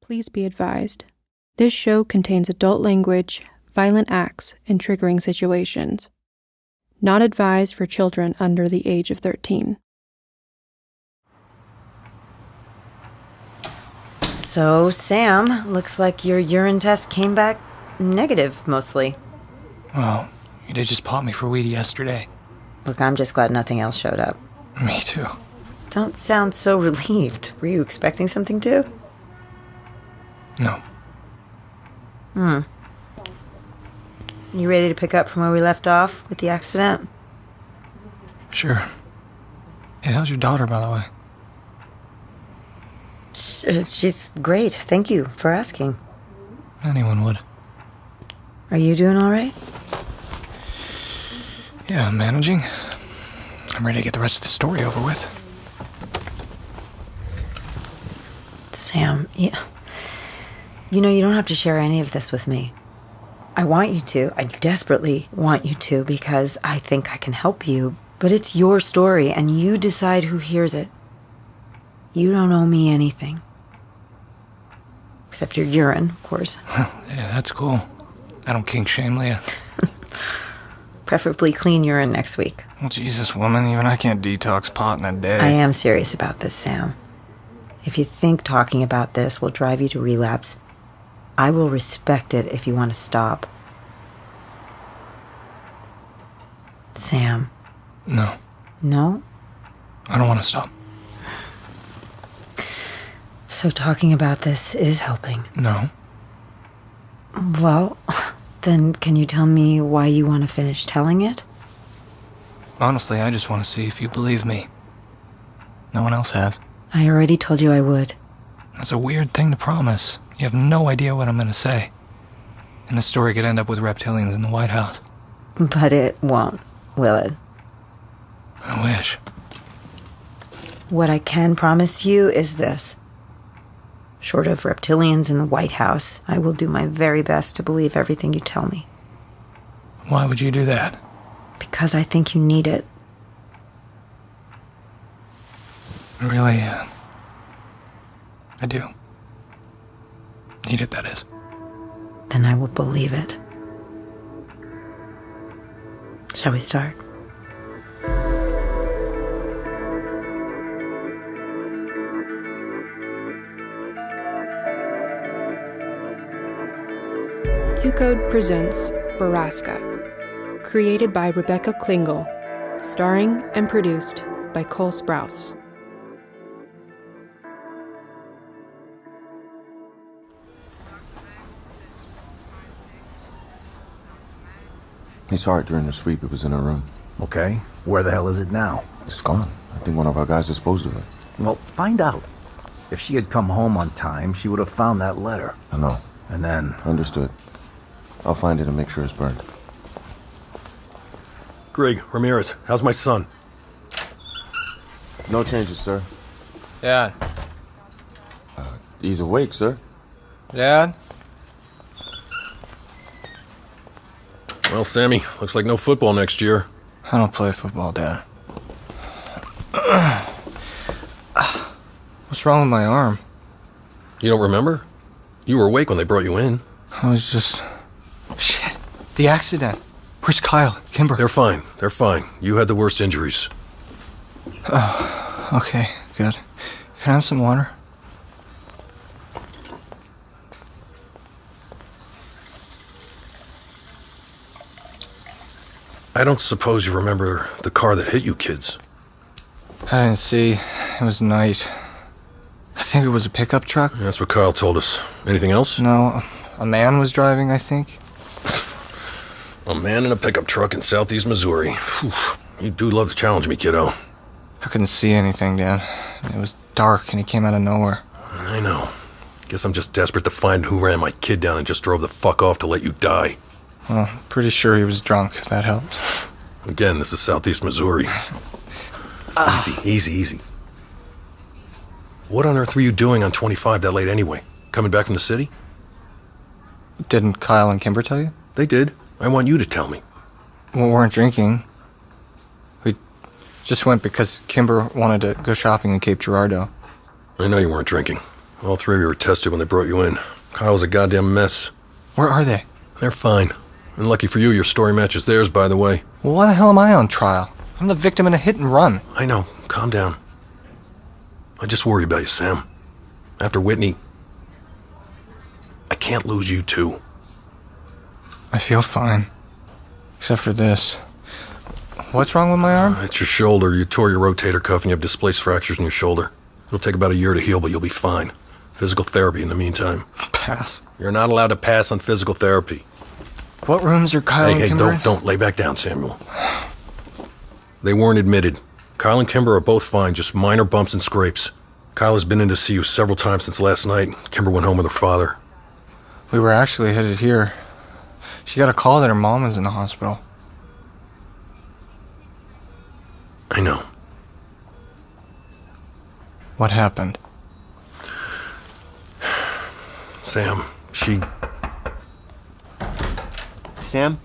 Please be advised. This show contains adult language, violent acts, and triggering situations. Not advised for children under the age of 13. So, Sam, looks like your urine test came back negative, mostly. Well, you did just pop me for weed yesterday. Look, I'm just glad nothing else showed up. Me too. Don't sound so relieved. Were you expecting something too? No. You ready to pick up from where we left off with the accident? Sure. Hey, how's your daughter, by the way? She's great. Thank you for asking. Anyone would. Are you doing all right? Yeah, I'm managing. I'm ready to get the rest of the story over with. Sam, you know you don't have to share any of this with me. I want you to. I desperately want you to because I think I can help you. But it's your story and you decide who hears it. You don't owe me anything. Except your urine, of course. Yeah, that's cool. I don't kink shame, Leah. Preferably clean urine next week. Well, Jesus, woman, even I can't detox pot in a day. I am serious about this, Sam. If you think talking about this will drive you to relapse, I will respect it if you want to stop. Sam. No. No? I don't want to stop. So talking about this is helping. No. Well, then can you tell me why you want to finish telling it? Honestly, I just want to see if you believe me. No one else has. I already told you I would. That's a weird thing to promise. You have no idea what I'm going to say. And the story could end up with reptilians in the White House. But it won't, will it? I wish. What I can promise you is this. Short of reptilians in the White House, I will do my very best to believe everything you tell me. Why would you do that? Because I think you need it. Really, I do. Need it, that is. Then I will believe it. Shall we start? Q-Code presents Borrasca, created by Rebecca Klingel, starring and produced by Cole Sprouse. He saw it during the sweep. It was in her room. Okay, where the hell is it now? It's gone. I think one of our guys disposed of it. Well, find out. If she had come home on time, she would have found that letter. I know. And then... Understood. I'll find it and make sure it's burned. Greg, Ramirez, how's my son? No changes, sir. Dad. He's awake, sir. Dad? Well, Sammy, looks like no football next year. I don't play football, Dad. What's wrong with my arm? You don't remember? You were awake when they brought you in. I was just... Shit. The accident. Where's Kyle? Kimber? They're fine. They're fine. You had the worst injuries. Oh, okay. Good. Can I have some water? I don't suppose you remember the car that hit you kids. I didn't see. It was night. I think it was a pickup truck. That's what Kyle told us. Anything else? No, a man was driving, I think. A man in a pickup truck in southeast Missouri. Whew. You do love to challenge me, kiddo. I couldn't see anything, Dad. It was dark and he came out of nowhere. I know. Guess I'm just desperate to find who ran my kid down and just drove the fuck off to let you die. Well, pretty sure he was drunk, if that helps. Again, this is southeast Missouri. Easy. What on earth were you doing on 25 that late anyway? Coming back from the city? Didn't Kyle and Kimber tell you? They did. I want you to tell me. We weren't drinking. We just went because Kimber wanted to go shopping in Cape Girardeau. I know you weren't drinking. All three of you were tested when they brought you in. Kyle's a goddamn mess. Where are they? They're fine. And lucky for you, your story matches theirs, by the way. Well, why the hell am I on trial? I'm the victim in a hit and run. I know. Calm down. I just worry about you, Sam. After Whitney, I can't lose you, too. I feel fine. Except for this. What's wrong with my arm? It's your shoulder. You tore your rotator cuff and you have displaced fractures in your shoulder. It'll take about a year to heal, but you'll be fine. Physical therapy in the meantime. Pass. You're not allowed to pass on physical therapy. What rooms are Kyle and Kimber? Hey, don't lay back down, Samuel. They weren't admitted. Kyle and Kimber are both fine, just minor bumps and scrapes. Kyle has been in to see you several times since last night. Kimber went home with her father. We were actually headed here. She got a call that her mom was in the hospital. I know. What happened? Sam, she... Sam?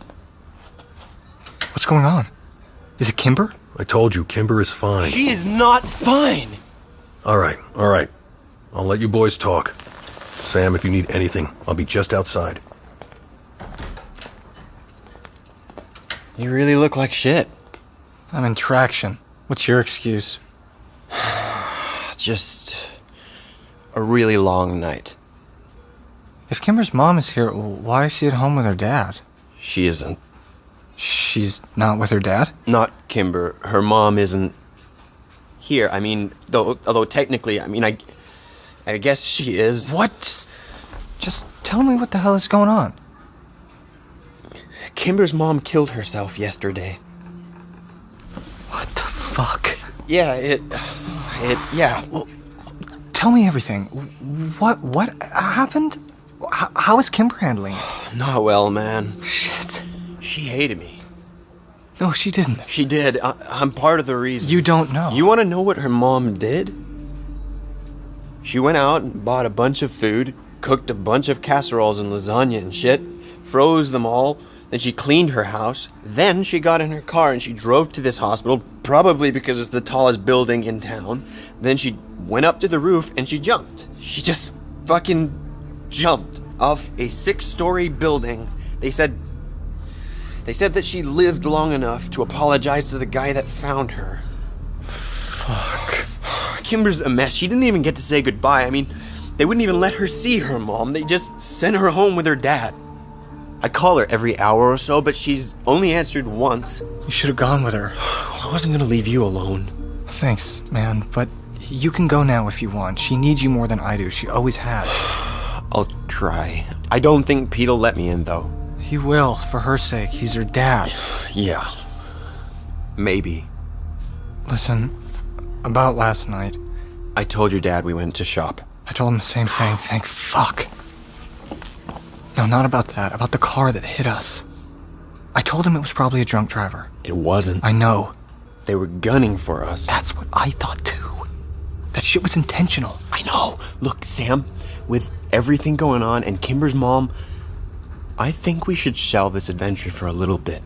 What's going on? Is it Kimber? I told you, Kimber is fine. She is not fine! All right. I'll let you boys talk. Sam, if you need anything, I'll be just outside. You really look like shit. I'm in traction. What's your excuse? Just a really long night. If Kimber's mom is here, why is she at home with her dad? She isn't. She's not with her dad? Not Kimber. Her mom isn't here. I mean, although technically, I guess she is. What? Just tell me what the hell is going on. Kimber's mom killed herself yesterday. What the fuck? Yeah, yeah. Well, tell me everything. What happened? How is Kimber handling it? Not well, man. Shit. She hated me. No, she didn't. She did. I'm part of the reason. You don't know. You want to know what her mom did? She went out and bought a bunch of food, cooked a bunch of casseroles and lasagna and shit, froze them all, then she cleaned her house, then she got in her car and she drove to this hospital, probably because it's the tallest building in town. Then she went up to the roof and she jumped. She just fucking jumped off a 6-story building. They said that she lived long enough to apologize to the guy that found her. Fuck. Kimber's a mess. She didn't even get to say goodbye. I mean, they wouldn't even let her see her mom. They just sent her home with her dad. I call her every hour or so, but she's only answered once. You should have gone with her. I wasn't gonna leave you alone. Thanks, man, but you can go now if you want. She needs you more than I do. She always has. I'll try. I don't think Pete'll let me in, though. He will, for her sake. He's her dad. Yeah. Maybe. Listen, about last night, I told your dad we went to shop. I told him the same thing. Thank fuck. No, not about that. About the car that hit us. I told him it was probably a drunk driver. It wasn't. I know. They were gunning for us. That's what I thought too. That shit was intentional. I know. Look, Sam, with everything going on and Kimber's mom, I think we should shelve this adventure for a little bit.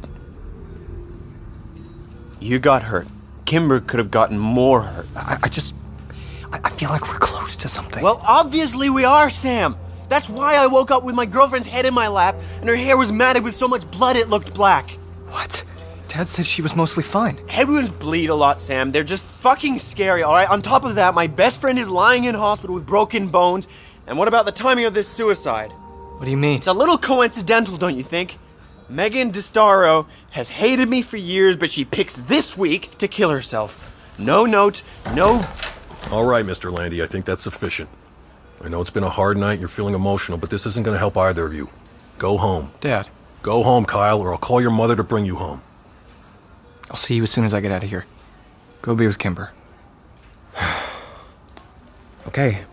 You got hurt. Kimber could have gotten more hurt. I feel like we're close to something. Well, obviously we are, Sam. That's why I woke up with my girlfriend's head in my lap and her hair was matted with so much blood it looked black. What? Dad said she was mostly fine. Head wounds bleed a lot, Sam. They're just fucking scary, alright? On top of that, my best friend is lying in hospital with broken bones. And what about the timing of this suicide? What do you mean? It's a little coincidental, don't you think? Megan DeStaro has hated me for years, but she picks this week to kill herself. No note, no... All right, Mr. Landy, I think that's sufficient. I know it's been a hard night, you're feeling emotional, but this isn't going to help either of you. Go home. Dad. Go home, Kyle, or I'll call your mother to bring you home. I'll see you as soon as I get out of here. Go be with Kimber. Okay.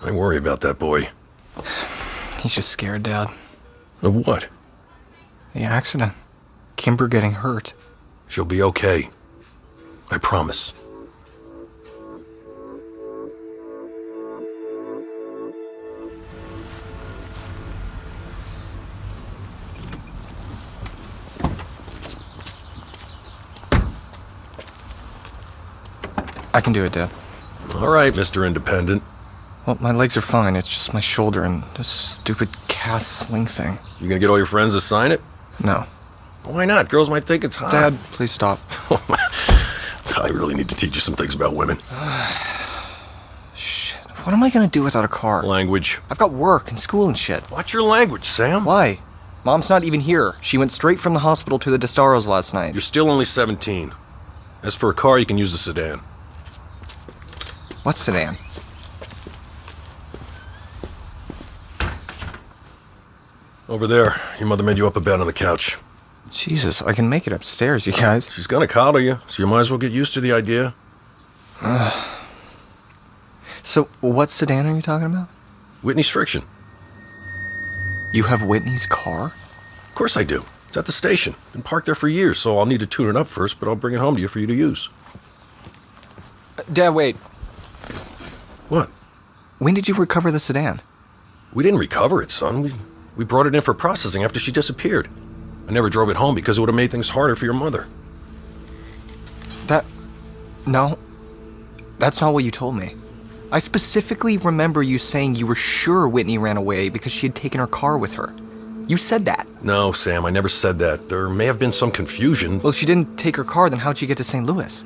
I worry about that boy. He's just scared, Dad. Of what? The accident. Kimber getting hurt. She'll be okay. I promise. I can do it, Dad. All right, Mr. Independent. Well, my legs are fine. It's just my shoulder and this stupid cast sling thing. You gonna get all your friends to sign it? No. Why not? Girls might think it's hot. Dad, please stop. I really need to teach you some things about women. Shit. What am I gonna do without a car? Language. I've got work and school and shit. Watch your language, Sam. Why? Mom's not even here. She went straight from the hospital to the Destaros last night. You're still only 17. As for a car, you can use a sedan. What sedan? Over there. Your mother made you up a bed on the couch. Jesus, I can make it upstairs, you guys. She's gonna coddle you, so you might as well get used to the idea. So, what sedan are you talking about? Whitney's Friction. You have Whitney's car? Of course I do. It's at the station. Been parked there for years, so I'll need to tune it up first, but I'll bring it home to you for you to use. Dad, wait. What? When did you recover the sedan? We didn't recover it, son. We brought it in for processing after she disappeared. I never drove it home because it would have made things harder for your mother. No. That's not what you told me. I specifically remember you saying you were sure Whitney ran away because she had taken her car with her. You said that. No, Sam, I never said that. There may have been some confusion. Well, if she didn't take her car, then how'd she get to St. Louis?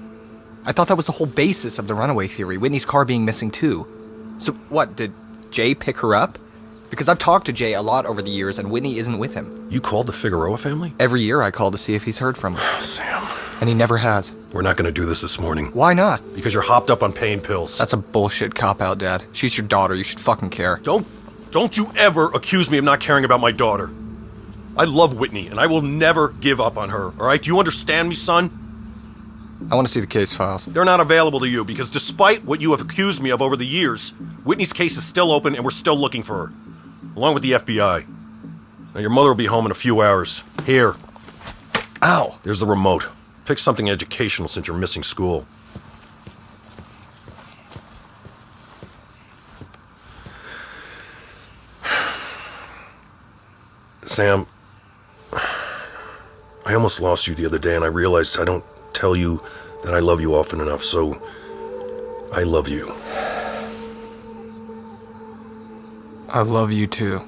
I thought that was the whole basis of the runaway theory, Whitney's car being missing too. So what, did Jay pick her up? Because I've talked to Jay a lot over the years and Whitney isn't with him. You called the Figueroa family? Every year I call to see if he's heard from her. Sam. And he never has. We're not going to do this morning. Why not? Because you're hopped up on pain pills. That's a bullshit cop-out, Dad. She's your daughter. You should fucking care. Don't you ever accuse me of not caring about my daughter. I love Whitney, and I will never give up on her, all right? Do you understand me, son? I want to see the case files. They're not available to you, because despite what you have accused me of over the years, Whitney's case is still open, and we're still looking for her. Along with the FBI. Now, your mother will be home in a few hours. Here. Ow! There's the remote. Pick something educational since you're missing school. Sam, I almost lost you the other day, and I realized I don't tell you that I love you often enough, so I love you. I love you too.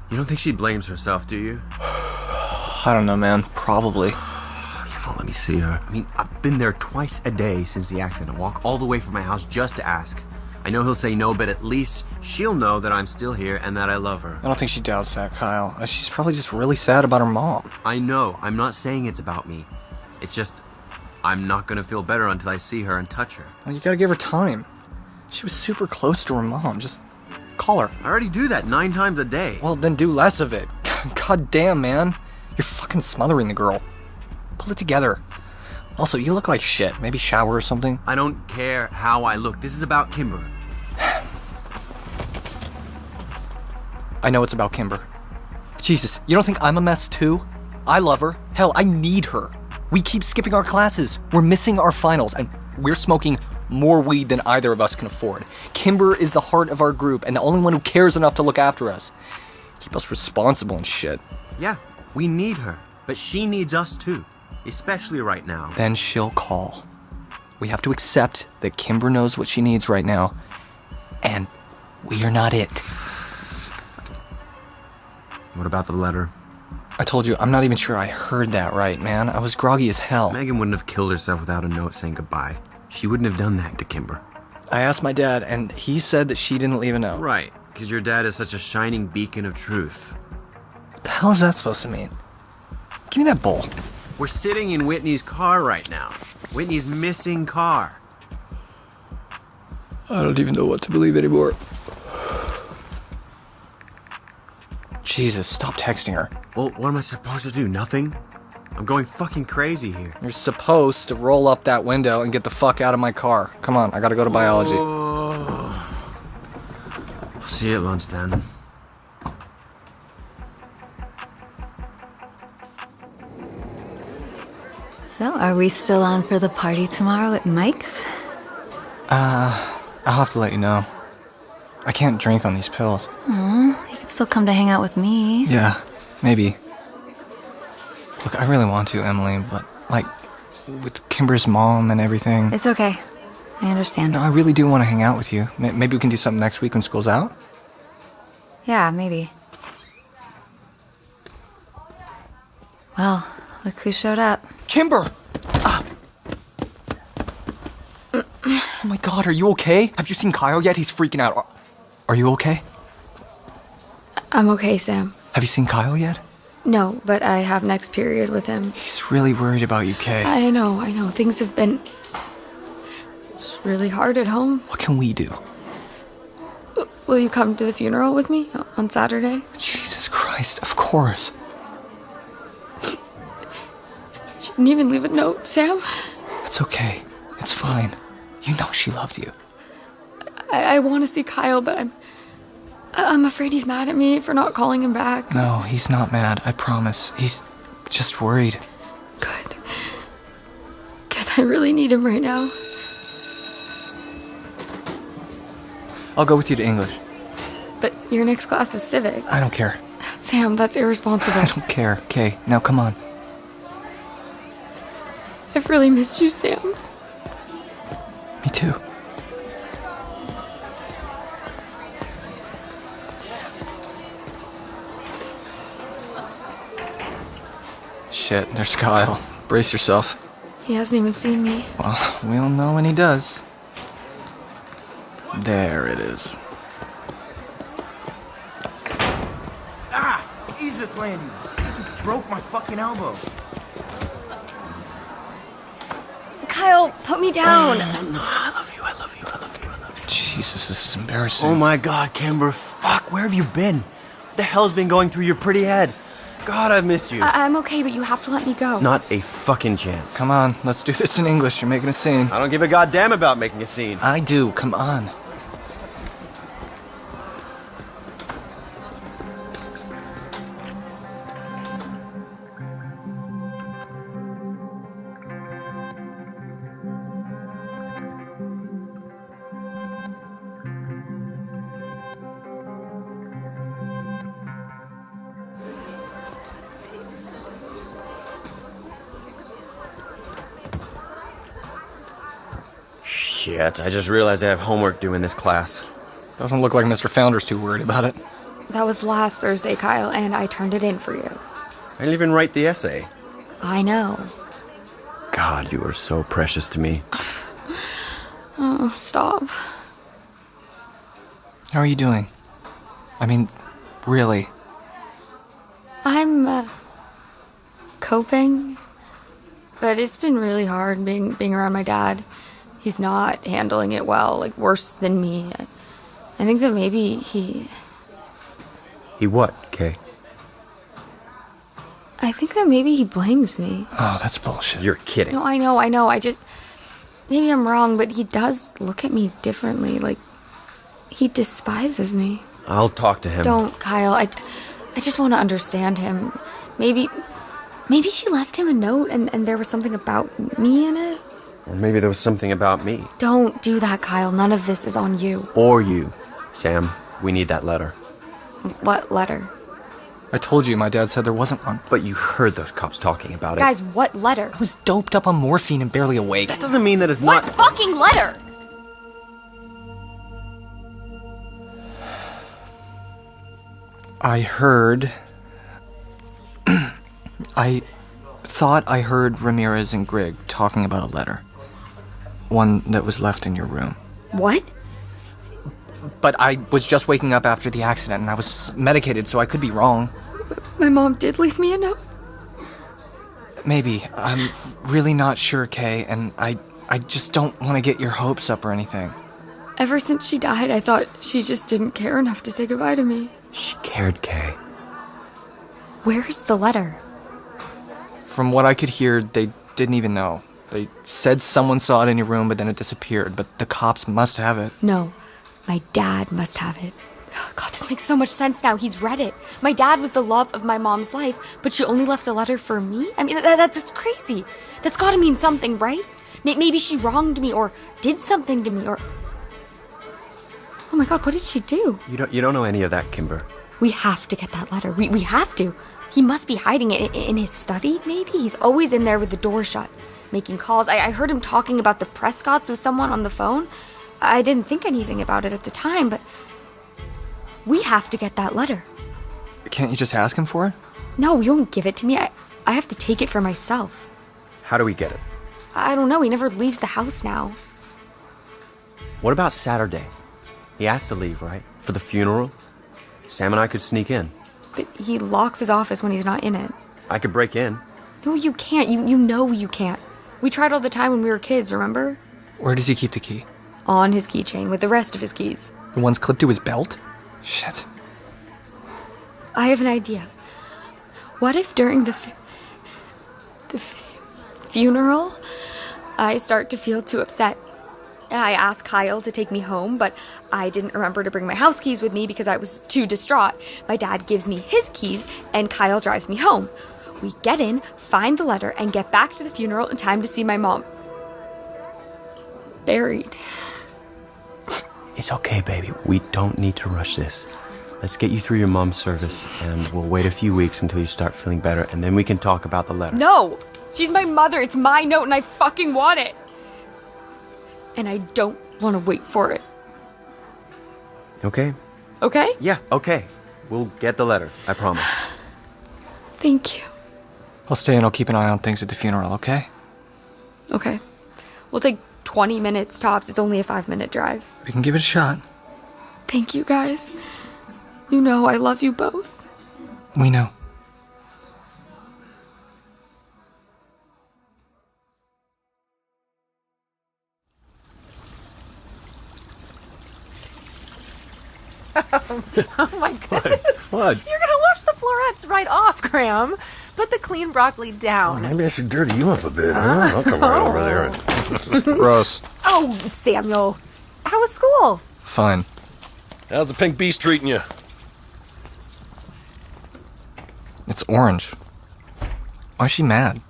You don't think she blames herself, do you? I don't know, man. Probably. You won't let me see her. I mean, I've been there twice a day since the accident. Walk all the way from my house just to ask. I know he'll say no, but at least she'll know that I'm still here and that I love her. I don't think she doubts that, Kyle. She's probably just really sad about her mom. I know. I'm not saying it's about me. It's just, I'm not gonna feel better until I see her and touch her. Well, you gotta give her time. She was super close to her mom. Just call her. I already do that 9 times a day. Well, then do less of it. God damn, man. You're fucking smothering the girl. Pull it together. Also, you look like shit. Maybe shower or something. I don't care how I look. This is about Kimber. I know it's about Kimber. Jesus, you don't think I'm a mess too? I love her. Hell, I need her. We keep skipping our classes. We're missing our finals, and we're smoking more weed than either of us can afford. Kimber is the heart of our group, and the only one who cares enough to look after us. Keep us responsible and shit. Yeah, we need her, but she needs us too, especially right now. Then she'll call. We have to accept that Kimber knows what she needs right now, and we are not it. What about the letter? I told you, I'm not even sure I heard that right, man. I was groggy as hell. Megan wouldn't have killed herself without a note saying goodbye. She wouldn't have done that to Kimber. I asked my dad, and he said that she didn't leave a note. Right, because your dad is such a shining beacon of truth. What the hell is that supposed to mean? Give me that bowl. We're sitting in Whitney's car right now. Whitney's missing car. I don't even know what to believe anymore. Jesus, stop texting her. Well, what am I supposed to do? Nothing? I'm going fucking crazy here. You're supposed to roll up that window and get the fuck out of my car. Come on, I gotta go to biology. Oh. I'll see you at lunch then. So, are we still on for the party tomorrow at Mike's? I'll have to let you know. I can't drink on these pills. You could still come to hang out with me. Yeah, maybe. Look, I really want to, Emily, but, like, with Kimber's mom and everything... It's okay. I understand. No, I really do want to hang out with you. Maybe we can do something next week when school's out? Yeah, maybe. Well, look who showed up. Kimber! Ah. Oh my god, are you okay? Have you seen Kyle yet? He's freaking out. Are you okay? I'm okay, Sam. Have you seen Kyle yet? No, but I have next period with him. He's really worried about you, Kay. I know. Things have been just really hard at home. What can we do? Will you come to the funeral with me on Saturday? Jesus Christ, of course. She didn't even leave a note, Sam. It's okay. It's fine. You know she loved you. I want to see Kyle, but I'm afraid he's mad at me for not calling him back. No, he's not mad, I promise. He's just worried. Good. Because I really need him right now. I'll go with you to English. But your next class is civics. I don't care. Sam, that's irresponsible. I don't care. Okay, now come on. I've really missed you, Sam. Me too. Shit, there's Kyle. Brace yourself. He hasn't even seen me. Well, we'll know when he does. There it is. Ah! Jesus, Landy! You broke my fucking elbow. Kyle, put me down. No, I love you. Jesus, this is embarrassing. Oh my god, Kimber. Fuck, where have you been? What the hell's been going through your pretty head? God, I've missed you. I'm okay, but you have to let me go. Not a fucking chance. Come on, let's do this in English. You're making a scene. I don't give a goddamn about making a scene. I do, come on. Shit, I just realized I have homework due in this class. Doesn't look like Mr. Founder's too worried about it. That was last Thursday, Kyle, and I turned it in for you. I didn't even write the essay. I know. God, you are so precious to me. Oh, stop. How are you doing? I mean, really. I'm, coping. But it's been really hard being around my dad. He's not handling it well, like worse than me. I think that maybe he... He what, Kay? I think that maybe he blames me. Oh, that's bullshit. You're kidding. No, I know. Maybe I'm wrong, but he does look at me differently. Like, he despises me. I'll talk to him. Don't, Kyle. I just want to understand him. Maybe she left him a note and there was something about me in it. Or maybe there was something about me. Don't do that, Kyle. None of this is on you. Or you. Sam, we need that letter. What letter? I told you my dad said there wasn't one. But you heard those cops talking about it. Guys, what letter? I was doped up on morphine and barely awake. That doesn't mean that it's What not... fucking letter? I heard... I thought I heard Ramirez and Grigg talking about a letter. One that was left in your room. What? But I was just waking up after the accident and I was medicated, so I could be wrong. My mom did leave me a note? Maybe. I'm really not sure, Kay, and I just don't want to get your hopes up or anything. Ever since she died, I thought she just didn't care enough to say goodbye to me. She cared, Kay. Where's the letter? From what I could hear, they didn't even know. They said someone saw it in your room, but then it disappeared. But the cops must have it. No, my dad must have it. God, this makes so much sense now. He's read it. My dad was the love of my mom's life, but she only left a letter for me? I mean, that's just crazy. That's gotta mean something, right? Maybe she wronged me or did something to me or... Oh my God, what did she do? You don't know any of that, Kimber. We have to get that letter. We have to. He must be hiding it in his study, maybe? He's always in there with the door shut, making calls. I heard him talking about the Prescotts with someone on the phone. I didn't think anything about it at the time, but... We have to get that letter. Can't you just ask him for it? No, he won't give it to me. I have to take it for myself. How do we get it? I don't know. He never leaves the house now. What about Saturday? He has to leave, right? For the funeral? Sam and I could sneak in. But he locks his office when he's not in it. I could break in. No, you can't. You know you can't. We tried all the time when we were kids, remember? Where does he keep the key? On his keychain with the rest of his keys. The ones clipped to his belt? Shit. I have an idea. What if during the funeral, I start to feel too upset? I asked Kyle to take me home, but I didn't remember to bring my house keys with me because I was too distraught. My dad gives me his keys, and Kyle drives me home. We get in, find the letter, and get back to the funeral in time to see my mom buried. It's okay, baby. We don't need to rush this. Let's get you through your mom's service, and we'll wait a few weeks until you start feeling better, and then we can talk about the letter. No! She's my mother. It's my note, and I fucking want it. And I don't want to wait for it. Okay? Okay? Yeah, okay. We'll get the letter. I promise. Thank you. I'll stay and I'll keep an eye on things at the funeral, okay? Okay. We'll take 20 minutes tops. It's only a 5-minute drive. We can give it a shot. Thank you, guys. You know I love you both. We know. Oh my goodness. What? You're gonna wash the florets right off, Graham. Put the clean broccoli down. Maybe I should dirty you up a bit, huh? I'll come right over there and... Gross. Oh, Samuel. How was school? Fine. How's the pink beast treating you? It's orange. Why's she mad?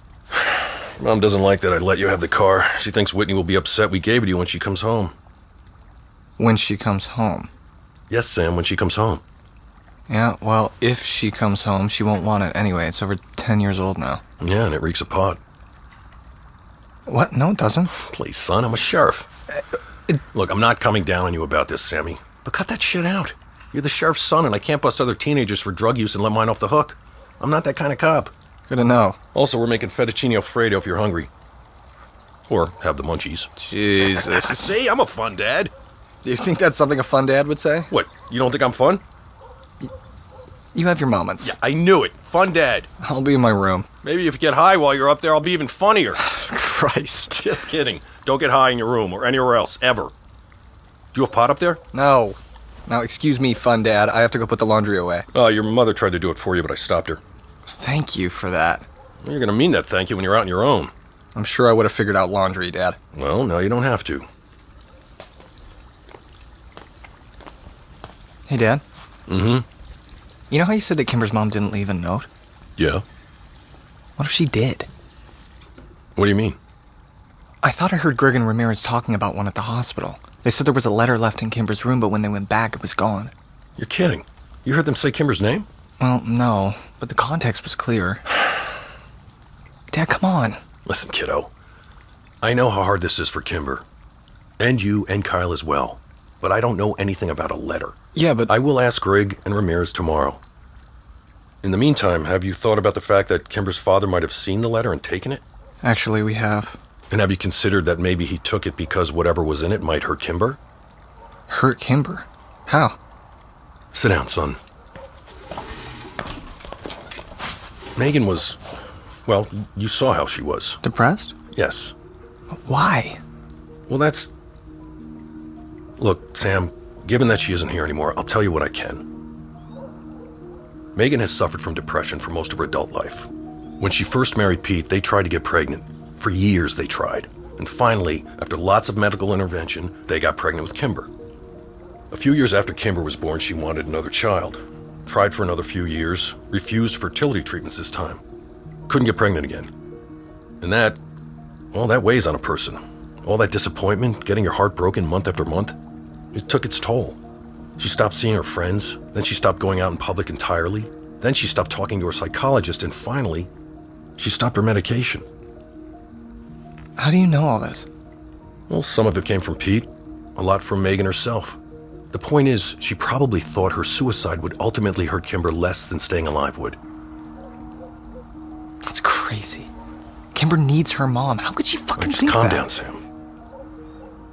Mom doesn't like that I let you have the car. She thinks Whitney will be upset we gave it to you when she comes home. When she comes home. Yes, Sam, when she comes home. Yeah, well, if she comes home, she won't want it anyway. It's over 10 years old now. Yeah, and it reeks of pot. What? No, it doesn't. Please, son, I'm a sheriff. Look, I'm not coming down on you about this, Sammy. But cut that shit out. You're the sheriff's son, and I can't bust other teenagers for drug use and let mine off the hook. I'm not that kind of cop. Good to know. Also, we're making fettuccine alfredo if you're hungry. Or have the munchies. Jesus. See, I'm a fun dad. Do you think that's something a fun dad would say? What, you don't think I'm fun? You have your moments. Yeah, I knew it. Fun dad. I'll be in my room. Maybe if you get high while you're up there, I'll be even funnier. Christ. Just kidding. Don't get high in your room or anywhere else, ever. Do you have pot up there? No. Now, excuse me, fun dad. I have to go put the laundry away. Oh, your mother tried to do it for you, but I stopped her. Thank you for that. Well, you're going to mean that thank you when you're out on your own. I'm sure I would have figured out laundry, Dad. Well, now you don't have to. Hey, Dad. Mm-hmm. You know how you said that Kimber's mom didn't leave a note? Yeah. What if she did? What do you mean? I thought I heard Greg and Ramirez talking about one at the hospital. They said there was a letter left in Kimber's room, but when they went back, it was gone. You're kidding. You heard them say Kimber's name? Well, no, but the context was clear. Dad, come on. Listen, kiddo. I know how hard this is for Kimber. And you and Kyle as well. But I don't know anything about a letter. Yeah, but... I will ask Greg and Ramirez tomorrow. In the meantime, have you thought about the fact that Kimber's father might have seen the letter and taken it? Actually, we have. And have you considered that maybe he took it because whatever was in it might hurt Kimber? Hurt Kimber? How? Sit down, son. Megan was... Well, you saw how she was. Depressed? Yes. Why? Well, that's... Look, Sam, given that she isn't here anymore, I'll tell you what I can. Megan has suffered from depression for most of her adult life. When she first married Pete, they tried to get pregnant. For years they tried. And finally, after lots of medical intervention, they got pregnant with Kimber. A few years after Kimber was born, she wanted another child. Tried for another few years, refused fertility treatments this time. Couldn't get pregnant again. And that weighs on a person. All that disappointment, getting your heart broken month after month, it took its toll. She stopped seeing her friends, then she stopped going out in public entirely, then she stopped talking to her psychologist, and finally, she stopped her medication. How do you know all this? Well, some of it came from Pete, a lot from Megan herself. The point is, she probably thought her suicide would ultimately hurt Kimber less than staying alive would. That's crazy. Kimber needs her mom. How could she fucking Just think calm that? down, Sam.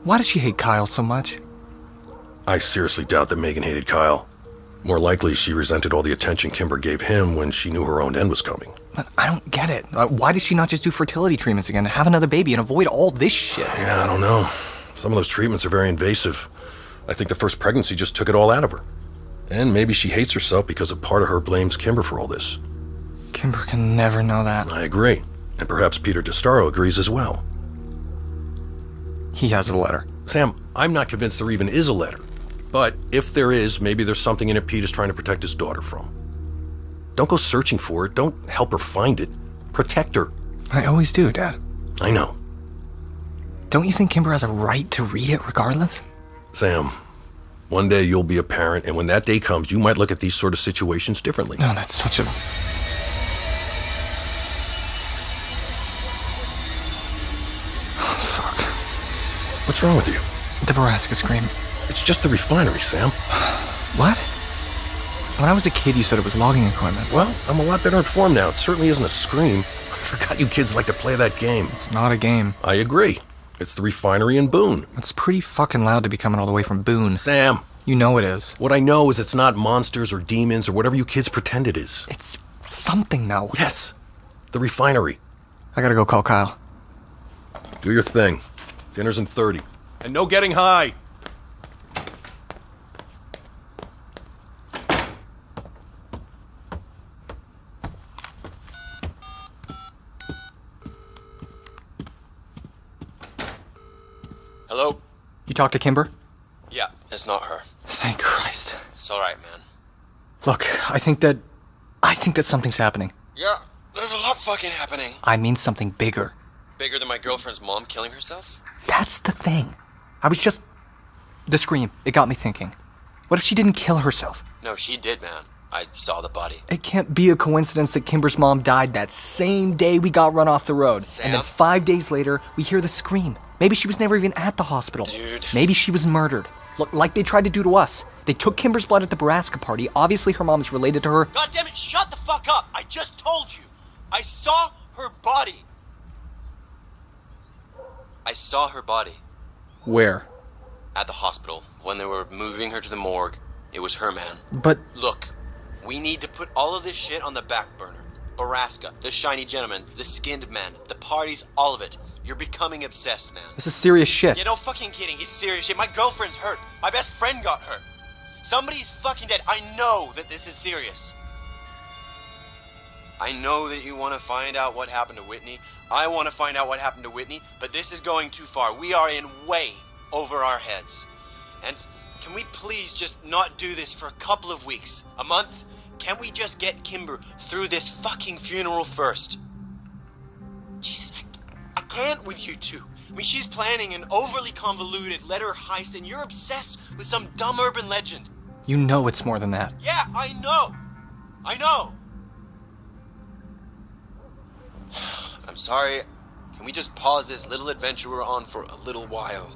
Why does she hate Kyle so much? I seriously doubt that Megan hated Kyle. More likely, she resented all the attention Kimber gave him when she knew her own end was coming. But I don't get it. Why does she not just do fertility treatments again and have another baby and avoid all this shit? Yeah, I don't know. Some of those treatments are very invasive. I think the first pregnancy just took it all out of her. And maybe she hates herself because a part of her blames Kimber for all this. Kimber can never know that. I agree. And perhaps Peter DeStaro agrees as well. He has a letter. Sam, I'm not convinced there even is a letter. But if there is, maybe there's something in it Pete is trying to protect his daughter from. Don't go searching for it. Don't help her find it. Protect her. I always do, Dad. I know. Don't you think Kimber has a right to read it regardless? Sam, one day you'll be a parent, and when that day comes, you might look at these sort of situations differently. No, that's such a... Oh, fuck. What's wrong with you? The Borrasca scream. It's just the refinery, Sam. What? When I was a kid, you said it was logging equipment. Well, I'm a lot better informed now. It certainly isn't a scream. I forgot you kids like to play that game. It's not a game. I agree. It's the refinery in Boone. It's pretty fucking loud to be coming all the way from Boone. Sam. You know it is. What I know is it's not monsters or demons or whatever you kids pretend it is. It's something now. Yes. The refinery. I gotta go call Kyle. Do your thing. Dinner's in 30. And no getting high. Hello? You talked to Kimber? Yeah, it's not her. Thank Christ. It's alright, man. Look, I think that something's happening. Yeah, there's a lot fucking happening. I mean something bigger. Bigger than my girlfriend's mom killing herself? That's the thing. The scream, it got me thinking. What if she didn't kill herself? No, she did, man. I saw the body. It can't be a coincidence that Kimber's mom died that same day we got run off the road. Sam? And then 5 days later, we hear the scream. Maybe she was never even at the hospital. Dude. Maybe she was murdered. Look, like they tried to do to us. They took Kimber's blood at the Borrasca party. Obviously her mom is related to her. God damn it, shut the fuck up! I just told you! I saw her body! I saw her body. Where? At the hospital. When they were moving her to the morgue. It was her, man. But... Look, we need to put all of this shit on the back burner. Borrasca, the shiny gentleman, the skinned man, the parties, all of it. You're becoming obsessed, man. This is serious shit. Yeah, no fucking kidding. It's serious shit. My girlfriend's hurt. My best friend got hurt. Somebody's fucking dead. I know that this is serious. I know that you want to find out what happened to Whitney. I want to find out what happened to Whitney, but this is going too far. We are in way over our heads. And can we please just not do this for a couple of weeks? A month? Can we just get Kimber through this fucking funeral first? Jeez, I can't with you two. I mean, she's planning an overly convoluted letter heist, and you're obsessed with some dumb urban legend. You know it's more than that. Yeah, I know. I know. I'm sorry. Can we just pause this little adventure we're on for a little while?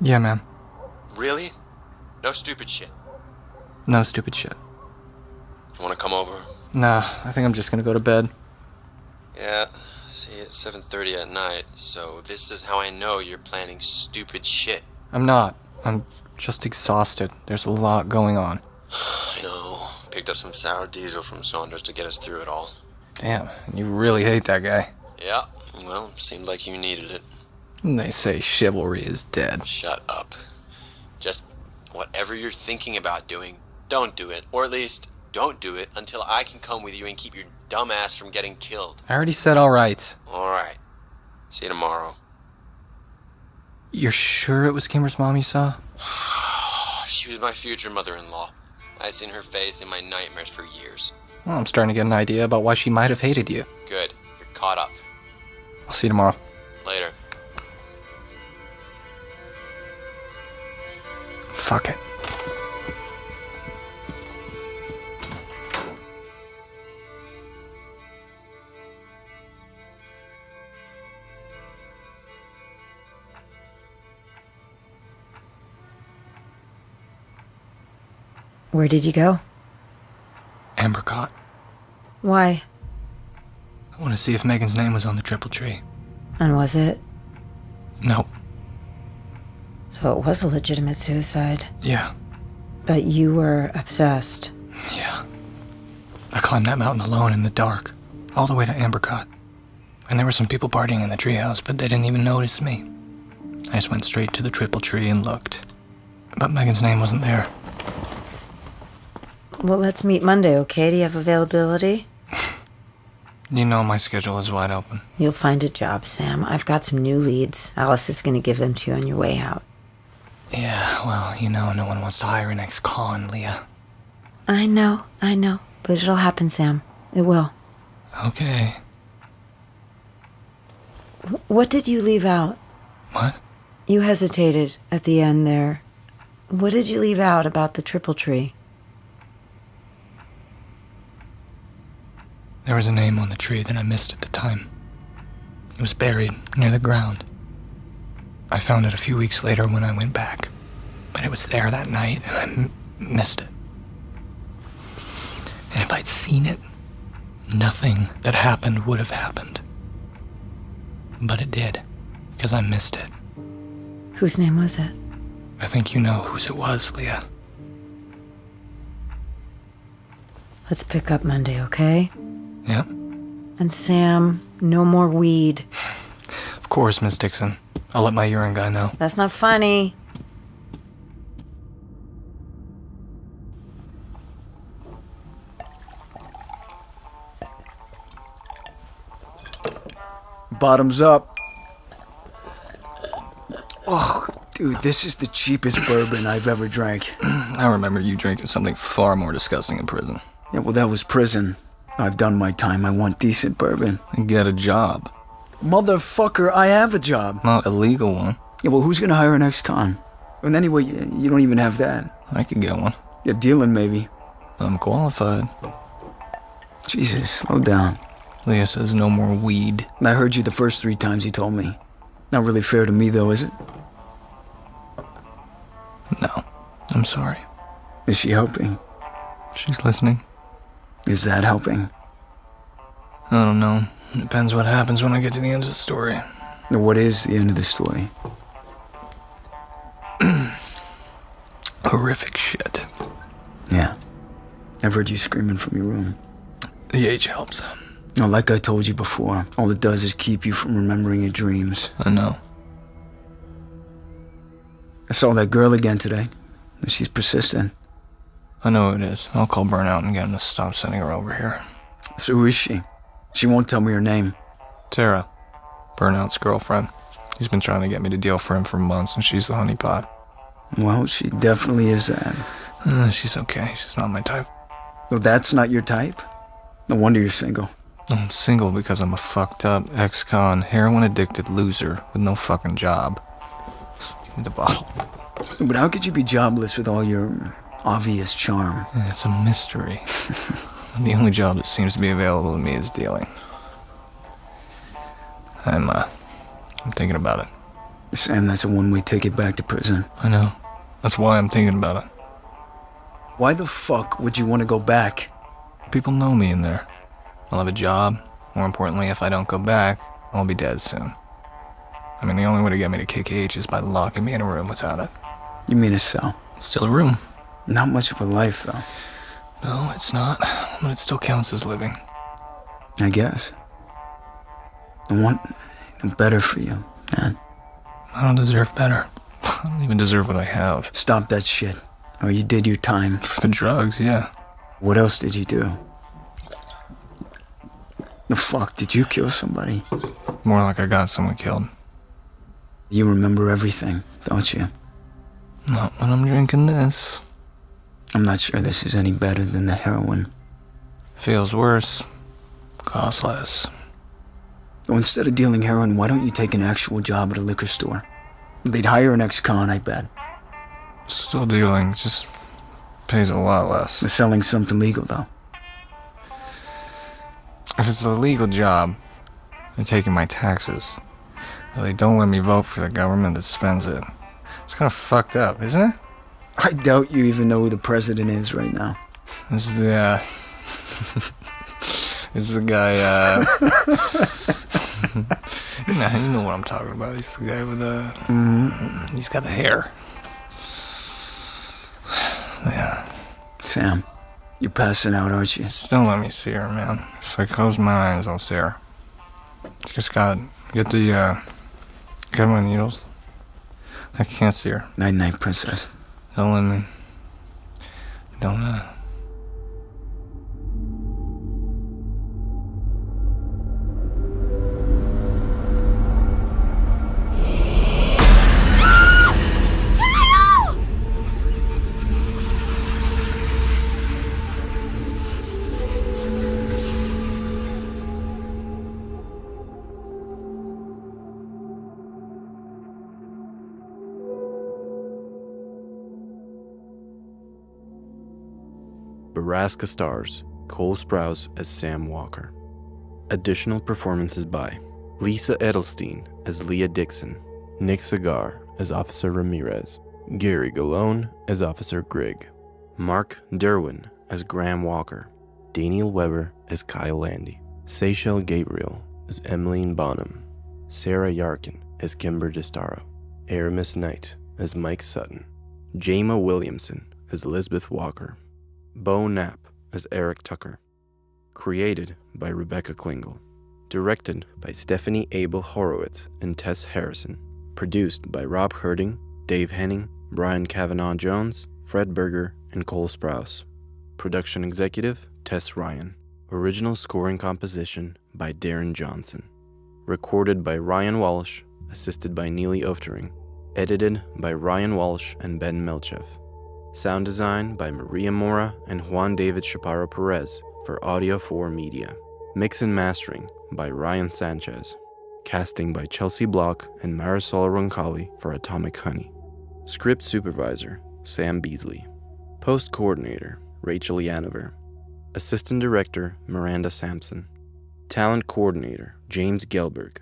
Yeah, man. Really? No stupid shit. No stupid shit. You wanna come over? Nah, I think I'm just gonna go to bed. Yeah, see, it's 7:30 at night, so this is how I know you're planning stupid shit. I'm not. I'm just exhausted. There's a lot going on. I know. Picked up some sour diesel from Saunders to get us through it all. Damn, you really hate that guy. Yeah, well, seemed like you needed it. And they say chivalry is dead. Shut up. Just whatever you're thinking about doing, don't do it. Or at least, don't do it until I can come with you and keep your dumb ass from getting killed. I already said all right. Alright. See you tomorrow. You're sure it was Kimber's mom you saw? She She was my future mother-in-law. I've seen her face in my nightmares for years. Well, I'm starting to get an idea about why she might have hated you. Good. You're caught up. I'll see you tomorrow. Later. Fuck it. Where did you go? Ambercott. Why? I want to see if Megan's name was on the triple tree. And was it? No. So it was a legitimate suicide. Yeah. But you were obsessed. Yeah. I climbed that mountain alone in the dark, all the way to Ambercott. And there were some people partying in the treehouse, but they didn't even notice me. I just went straight to the triple tree and looked. But Megan's name wasn't there. Well, let's meet Monday, okay? Do you have availability? You know my schedule is wide open. You'll find a job, Sam. I've got some new leads. Alice is going to give them to you on your way out. Yeah, well, you know, no one wants to hire an ex-con, Leah. I know. But it'll happen, Sam. It will. Okay. What did you leave out? What? You hesitated at the end there. What did you leave out about the triple tree? There was a name on the tree that I missed at the time. It was buried near the ground. I found it a few weeks later when I went back. But it was there that night, and I missed it. And if I'd seen it, nothing that happened would have happened. But it did, because I missed it. Whose name was it? I think you know whose it was, Leah. Let's pick up Monday, okay? Yep. And Sam, no more weed. Of course, Miss Dixon. I'll let my urine guy know. That's not funny. Bottoms up. Oh, dude, this is the cheapest bourbon I've ever drank. I remember you drinking something far more disgusting in prison. Yeah, well, that was prison. I've done my time. I want decent bourbon. And get a job. Motherfucker, I have a job. Not a legal one. Yeah, well, who's gonna hire an ex-con? And anyway, you don't even have that. I could get one. Yeah, dealing maybe. I'm qualified. Jesus, slow down. Leah says no more weed. I heard you the first 3 times you told me. Not really fair to me, though, is it? No, I'm sorry. Is she helping? She's listening. Is that helping? I don't know. It depends what happens when I get to the end of the story. Now, what is the end of the story? Horrific shit. Yeah. I've heard you screaming from your room. The age helps. No, like I told you before, all it does is keep you from remembering your dreams. I know. I saw that girl again today. She's persistent. I know who it is. I'll call Burnout and get him to stop sending her over here. So who is she? She won't tell me her name. Tara. Burnout's girlfriend. He's been trying to get me to deal for him for months, and she's the honeypot. Well, she definitely is that. She's okay. She's not my type. Well, that's not your type? No wonder you're single. I'm single because I'm a fucked up ex-con, heroin-addicted loser with no fucking job. Give me the bottle. But how could you be jobless with all your obvious charm? It's a mystery. The only job that seems to be available to me is dealing. I'm thinking about it. Sam, that's a one-way ticket back to prison. I know. That's why I'm thinking about it. Why the fuck would you want to go back? People know me in there. I'll have a job. More importantly, if I don't go back, I'll be dead soon. I mean, the only way to get me to KKH is by locking me in a room without it. You mean a cell? Still a room. Not much of a life, though. No, it's not. But it still counts as living. I guess. I want better for you, man. I don't deserve better. I don't even deserve what I have. Stop that shit. Oh, you did your time. For the drugs, yeah. What else did you do? The fuck, did you kill somebody? More like I got someone killed. You remember everything, don't you? Not when I'm drinking this. I'm not sure this is any better than the heroin. Feels worse. Costs less. Well, instead of dealing heroin, why don't you take an actual job at a liquor store? They'd hire an ex-con, I bet. Still dealing, just pays a lot less. They're selling something legal, though. If it's a legal job, they're taking my taxes. But they don't let me vote for the government that spends it. It's kind of fucked up, isn't it? I doubt you even know who the president is right now. This is the, this is the guy, you know what I'm talking about. He's the guy with the, he's got the hair. Yeah. Sam, you're passing out, aren't you? Just don't let me see her, man. If I close my eyes, I'll see her. Just gotta get my needles. I can't see her. Night-night, princess. Don't let me. Don't, Borrasca stars Cole Sprouse as Sam Walker. Additional performances by Lisa Edelstein as Leah Dixon, Nick Segar as Officer Ramirez, Gary Galone as Officer Grigg, Mark Derwin as Graham Walker, Daniel Weber as Kyle Landy, Seychelle Gabriel as Emmeline Bonham, Sarah Yarkin as Kimber DeStaro, Aramis Knight as Mike Sutton, Jama Williamson as Elizabeth Walker, Bo Knapp as Eric Tucker. Created by Rebecca Klingel. Directed by Stephanie Abel Horowitz and Tess Harrison. Produced by Rob Herding, Dave Henning, Brian Kavanaugh Jones, Fred Berger, and Cole Sprouse. Production executive, Tess Ryan. Original scoring composition by Darren Johnson. Recorded by Ryan Walsh, assisted by Neely Oftering. Edited by Ryan Walsh and Ben Melchev. Sound design by Maria Mora and Juan David Chaparro Perez for Audio 4 Media. Mix and mastering by Ryan Sanchez. Casting by Chelsea Block and Marisol Roncalli for Atomic Honey. Script supervisor, Sam Beasley. Post coordinator, Rachel Yanover. Assistant director, Miranda Sampson. Talent coordinator, James Gelberg.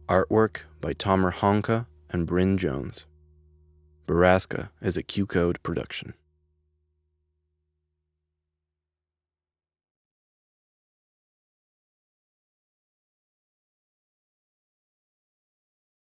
Artwork by Tomer Honka and Bryn Jones. Borrasca is a Q-Code production.